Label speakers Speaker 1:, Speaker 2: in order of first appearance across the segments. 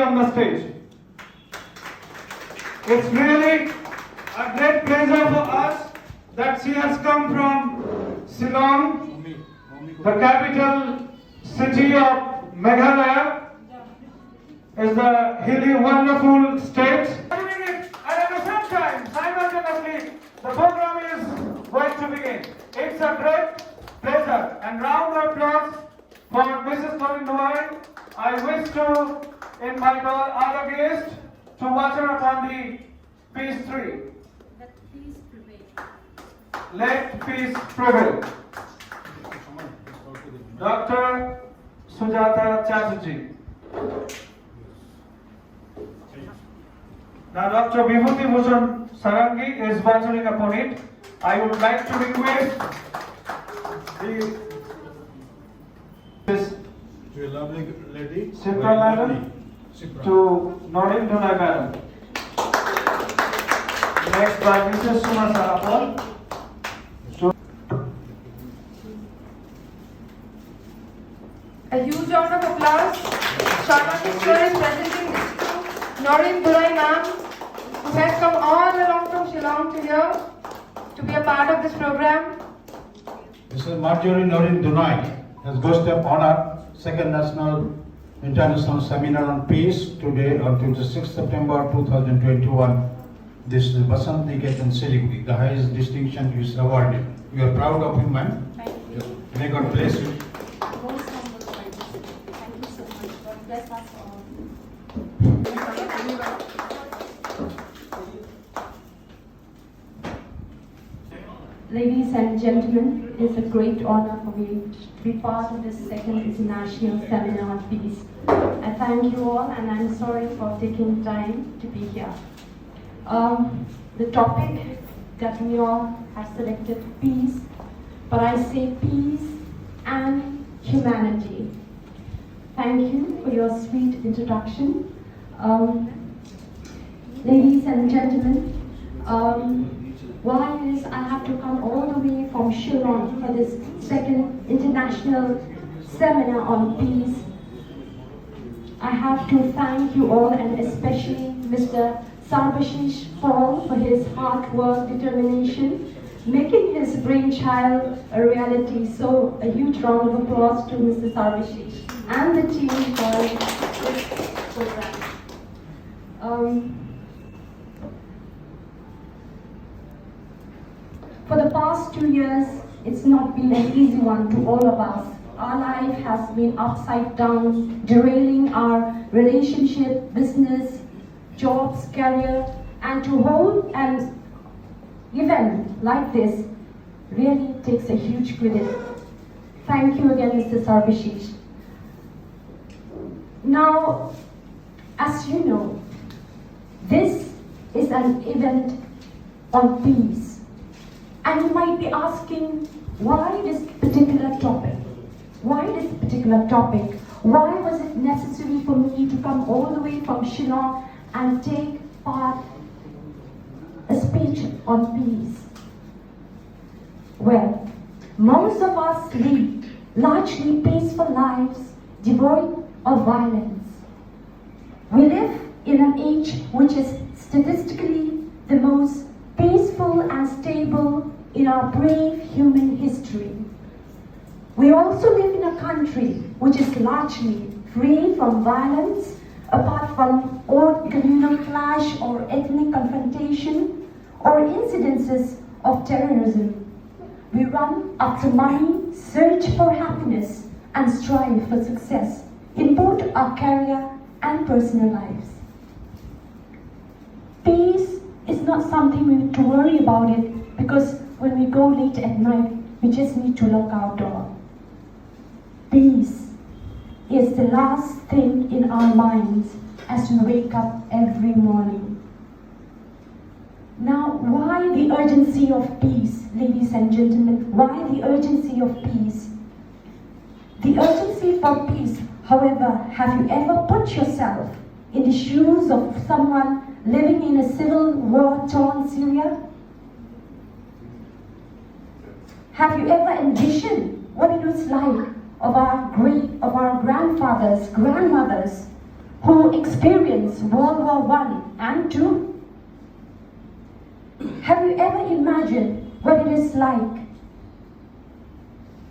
Speaker 1: on the stage. It's really a great pleasure for us that she has come from Shillong, the capital city of Meghalaya. Is the hilly, wonderful state. And at the same time, simultaneously, the program is going to begin. It's a great pleasure. And round of applause for Mrs. Norin Duai. I wish to invite all other guests to watch her upon the peace tree.
Speaker 2: Let peace prevail.
Speaker 1: Let peace prevail. Dr. Sujata Chatterjee. Now Dr. Vibhuti Bhushan Sarangi is bantering upon it. I would like to request this
Speaker 3: to a lovely lady,
Speaker 1: Sipra madam to Norin Duai madam. Next by Mrs. Suma Sarapal.
Speaker 2: A huge round of applause. Sharma Kishore is presenting Norin Duai ma'am, who has come all along from Shillong to here to be a part of this program.
Speaker 3: Mrs. Marjorie Norin Duai has guest of honor second national international seminar on peace today until the 6th September 2021. This is Basanta, Niketan, Siliguri. The highest distinction is awarded. We are proud of him, ma'am.
Speaker 2: Thank you.
Speaker 3: May God bless you.
Speaker 2: Most humble thank you so much. God bless us all.
Speaker 4: Ladies and gentlemen, it is a great honor for me to be part of this second international seminar on peace. I thank you all and I'm sorry for taking time to be here. The topic that we all have selected, peace, but I say peace and humanity. Thank you for your sweet introduction. Ladies and gentlemen, why is I have to come all the way from Shillong for this second international seminar on peace? I have to thank you all and especially Mr. Sarbashish Paul for his hard work, determination, making his brainchild a reality. So a huge round of applause to Mr. Sarbashish and the team for this program. For the past 2 years, it's not been an easy one to all of us. Our life has been upside down, derailing our relationship, business, jobs, career, and to hold an event like this really takes a huge credit. Thank you again, Mr. Sarbashish. Now, as you know, this is an event on peace. And you might be asking, why this particular topic? Why this particular topic? Why was it necessary for me to come all the way from Shillong and take part a speech on peace? Well, most of us lead largely peaceful lives devoid of violence. We live in an age which is statistically the most peaceful and stable in our brave human history. We also live in a country which is largely free from violence, apart from old communal clash or ethnic confrontation or incidences of terrorism. We run after money, search for happiness, and strive for success in both our career and personal lives. Peace is not something we need to worry about it, because when we go late at night, we just need to lock our door. Peace is the last thing in our minds as we wake up every morning. Now, why the urgency of peace, ladies and gentlemen? Why the urgency of peace? The urgency for peace, however, have you ever put yourself in the shoes of someone living in a civil war-torn Syria? Have you ever envisioned what it was like of our grandfathers, grandmothers, who experienced World War I and II? Have you ever imagined what it is like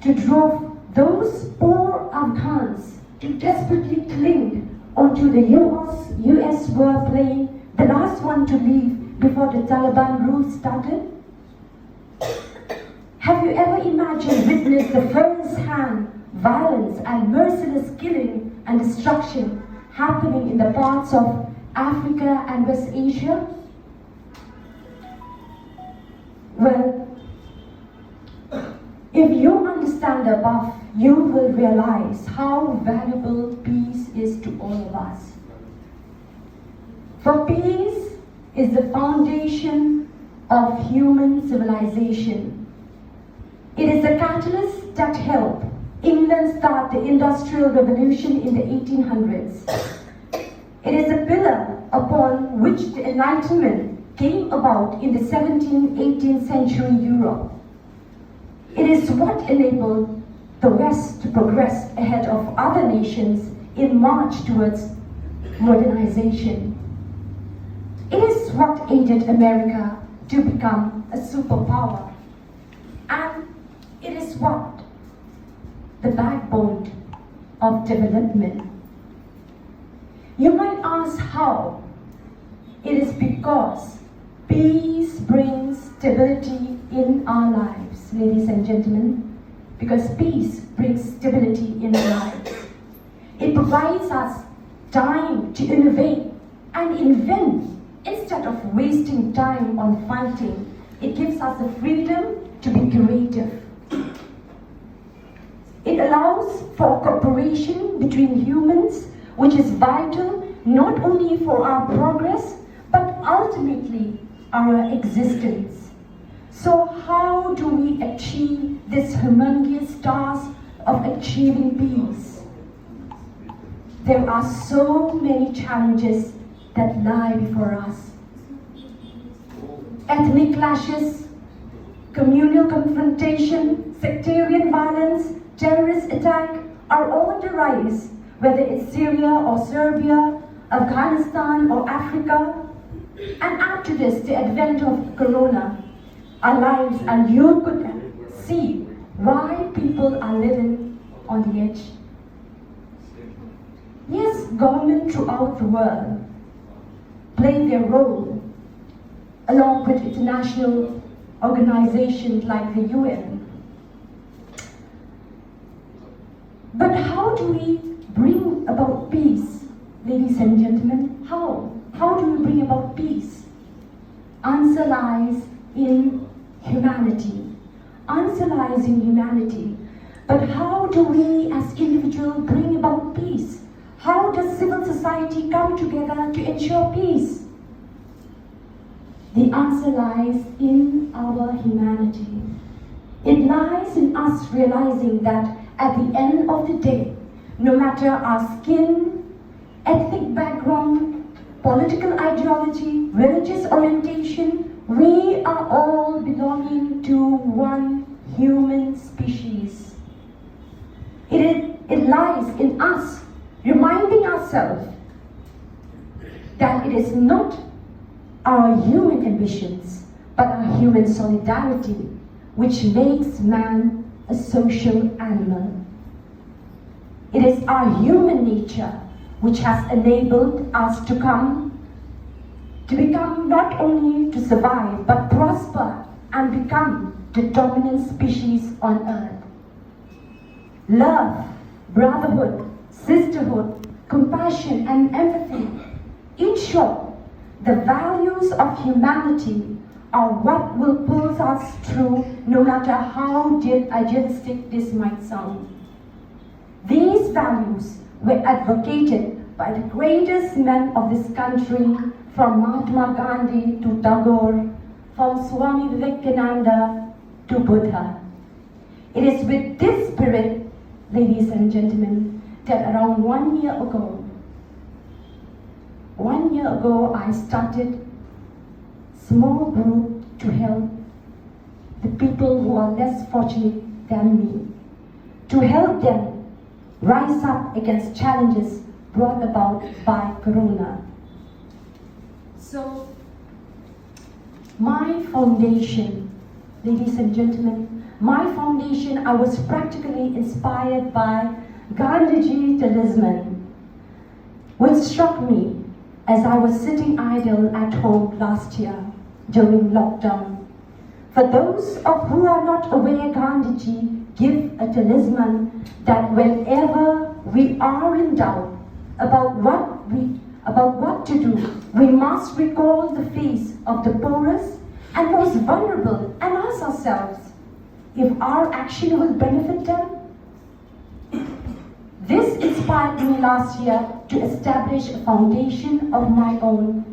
Speaker 4: to draw those poor Afghans to desperately cling onto the US warplane, the last one to leave before the Taliban rule started? Have you ever imagined witness the first-hand violence and merciless killing and destruction happening in the parts of Africa and West Asia? Well, if you understand the above, you will realize how valuable peace is to all of us. For peace is the foundation of human civilization. It is the catalyst that helped England start the Industrial Revolution in the 1800s. It is a pillar upon which the Enlightenment came about in the 17th, 18th century Europe. It is what enabled the West to progress ahead of other nations in march towards modernization. It is what aided America to become a superpower. And it is what the backbone of development. You might ask how. It is because peace brings stability in our lives, ladies and gentlemen. Because peace brings stability in our lives. It provides us time to innovate and invent instead of wasting time on fighting. It gives us the freedom to be creative. It allows for cooperation between humans, which is vital not only for our progress, but ultimately our existence. So how do we achieve this humongous task of achieving peace? There are so many challenges that lie before us. Ethnic clashes, communal confrontation, sectarian violence, terrorist attack are all on the rise, whether it's Syria or Serbia, Afghanistan or Africa. And add to this the advent of Corona, our lives, and you could see why people are living on the edge. Yes, government throughout the world play their role along with international organizations like the UN. But how do we bring about peace, ladies and gentlemen? How? How do we bring about peace? Answer lies in humanity. Answer lies in humanity. But how do we as individuals bring about peace? How does civil society come together to ensure peace? The answer lies in our humanity. It lies in us realizing that at the end of the day, no matter our skin, ethnic background, political ideology, religious orientation, we are all belonging to one human species. It lies in us reminding ourselves that it is not our human ambitions, but our human solidarity, which makes man a social animal. It is our human nature which has enabled us to become not only to survive, but prosper and become the dominant species on earth. Love, brotherhood, sisterhood, compassion, and empathy. In short, the values of humanity are what will pull us through no matter how idealistic this might sound. These values were advocated by the greatest men of this country, from Mahatma Gandhi to Tagore, from Swami Vivekananda to Buddha. It is with this spirit, ladies and gentlemen, that around 1 year ago, I started a small group to help the people who are less fortunate than me, to help them rise up against challenges brought about by Corona. So, my foundation, ladies and gentlemen, my foundation, I was practically inspired by Gandhiji talisman, which struck me as I was sitting idle at home last year during lockdown. For those of who are not aware, Gandhiji give a talisman that whenever we are in doubt about what to do, we must recall the face of the poorest and most vulnerable and ask ourselves if our action will benefit them. This inspired me last year to establish a foundation of my own,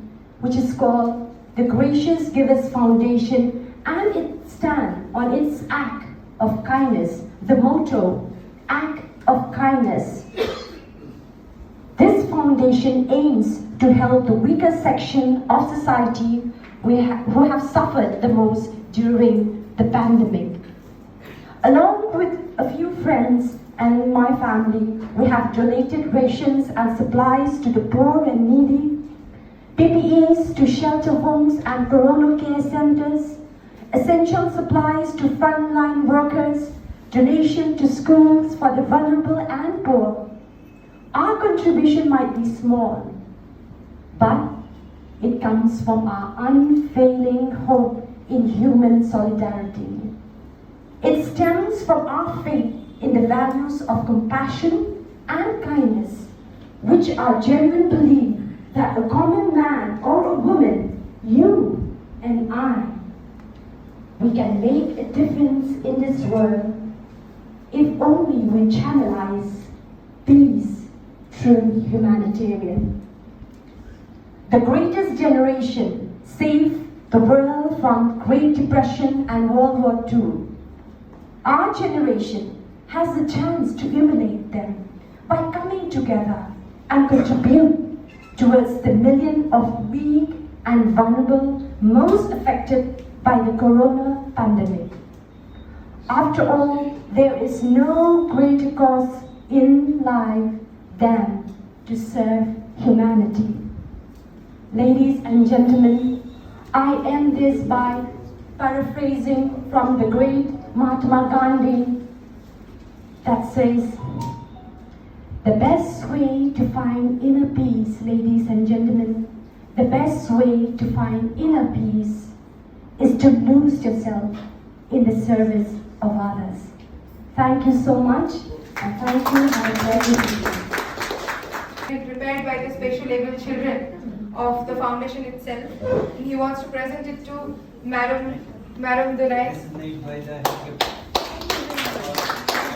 Speaker 4: which is called the Gracious Givers Foundation, and it stands on its act of kindness, the motto, act of kindness. This foundation aims to help the weaker section of society who have suffered the most during the pandemic. Along with a few friends and my family, we have donated rations and supplies to the poor and needy, PPEs to shelter homes and corona care centers, essential supplies to frontline workers, donation to schools for the vulnerable and poor. Our contribution might be small, but it comes from our unfailing hope in human solidarity. It stems from our faith in the values of compassion and kindness, which are genuine belief that a common man or a woman, you and I, we can make a difference in this world if only we channelize peace through humanitarian. The greatest generation saved the world from Great Depression and World War II. Our generation has the chance to emulate them by coming together and contribute towards the million of weak and vulnerable most affected by the corona pandemic. After all, there is no greater cause in life than to serve humanity. Ladies and gentlemen, I end this by paraphrasing from the great Mahatma Gandhi that says, the best way to find inner peace, ladies and gentlemen, the best way to find inner peace is to lose yourself in the service of others. Thank you so much, and thank you. Have a pleasant evening.
Speaker 2: Prepared by the special able children of the foundation itself. And he wants to present it to Madam Dunai.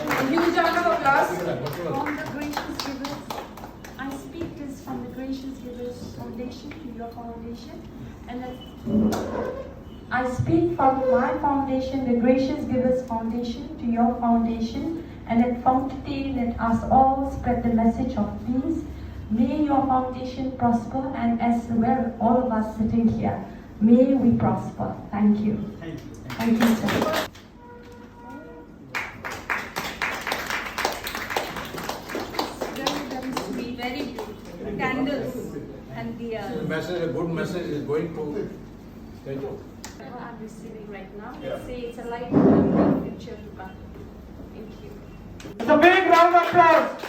Speaker 2: A huge round of applause.
Speaker 4: From the Gracious Givers, I speak this from the Gracious Givers Foundation to your foundation, and I speak from my foundation, the Gracious Givers Foundation, to your foundation, and that from today let us all spread the message of peace. May your foundation prosper, and as well all of us sitting here, may we prosper. Thank you. Thank you, sir.
Speaker 5: Very sweet, very beautiful. Candles and the
Speaker 3: Message, a good message is going to. Thank you.
Speaker 5: whatever I'm receiving right now. Let's say it's a light and the future to come. Thank you.
Speaker 1: It's a big round of applause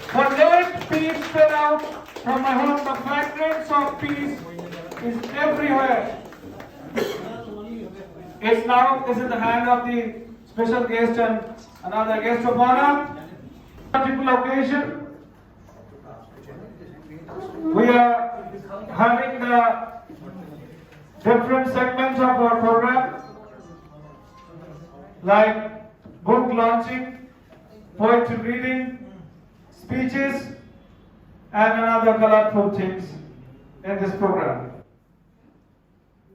Speaker 1: for let peace spread out from my home. The fragrance of peace is everywhere. It's now, this is the hand of the special guest and another guest of honor. Particular occasion, we are having the different segments of our program, like book launching, poetry reading, speeches, and another colorful things in this program.